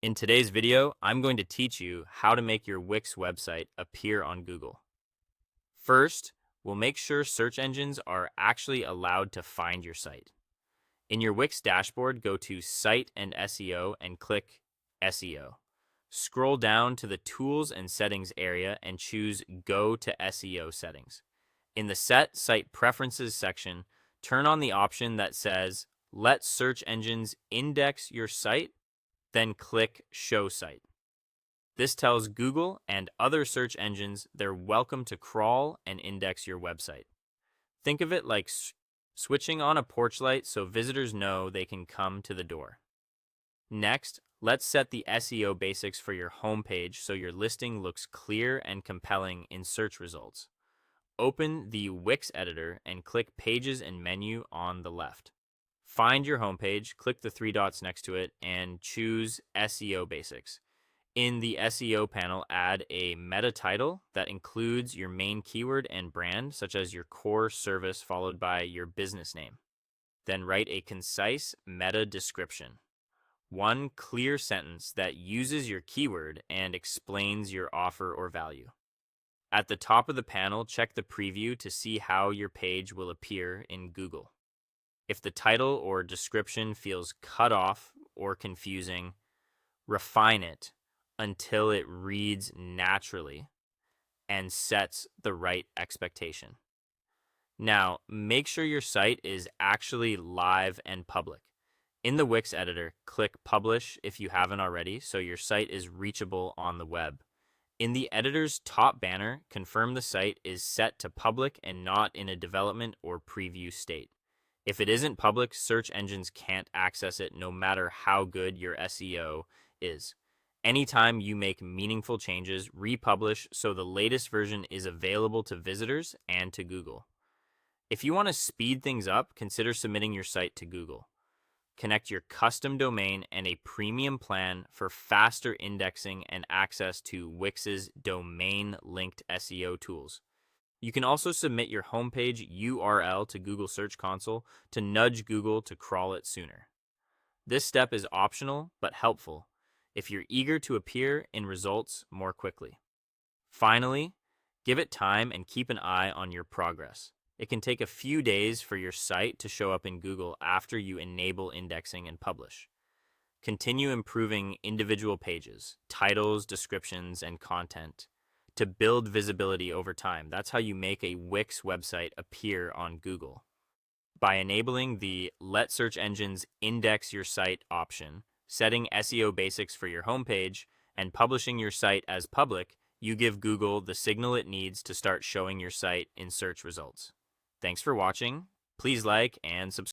In today's video, I'm going to teach you how to make your Wix website appear on Google. First, we'll make sure search engines are actually allowed to find your site. In your Wix dashboard, go to Site and SEO and click SEO. Scroll down to the Tools and Settings area and choose Go to SEO Settings. In the Set Site Preferences section, turn on the option that says Let search engines index your site, then click Show Site. This tells Google and other search engines they're welcome to crawl and index your website. Think of it like switching on a porch light so visitors know they can come to the door. Next, let's set the SEO basics for your homepage so your listing looks clear and compelling in search results. Open the Wix editor and click Pages and Menu on the left. Find your homepage, click the three dots next to it, and choose SEO Basics. In the SEO panel, add a meta title that includes your main keyword and brand, such as your core service followed by your business name. Then write a concise meta description. One clear sentence that uses your keyword and explains your offer or value. At the top of the panel, check the preview to see how your page will appear in Google. If the title or description feels cut off or confusing, refine it until it reads naturally and sets the right expectation. Now, make sure your site is actually live and public. In the Wix editor, click Publish if you haven't already, so your site is reachable on the web. In the editor's top banner, confirm the site is set to public and not in a development or preview state. If it isn't public, search engines can't access it no matter how good your SEO is. Anytime you make meaningful changes, republish so the latest version is available to visitors and to Google. If you want to speed things up, consider submitting your site to Google. Connect your custom domain and a premium plan for faster indexing and access to Wix's domain-linked SEO tools. You can also submit your homepage URL to Google Search Console to nudge Google to crawl it sooner. This step is optional but helpful if you're eager to appear in results more quickly. Finally, give it time and keep an eye on your progress. It can take a few days for your site to show up in Google after you enable indexing and publish. Continue improving individual pages, titles, descriptions, and content to build visibility over time. That's how you make a Wix website appear on Google. By enabling the Let Search Engines Index Your Site option, setting SEO basics for your homepage, and publishing your site as public, you give Google the signal it needs to start showing your site in search results. Thanks for watching. Please like and subscribe.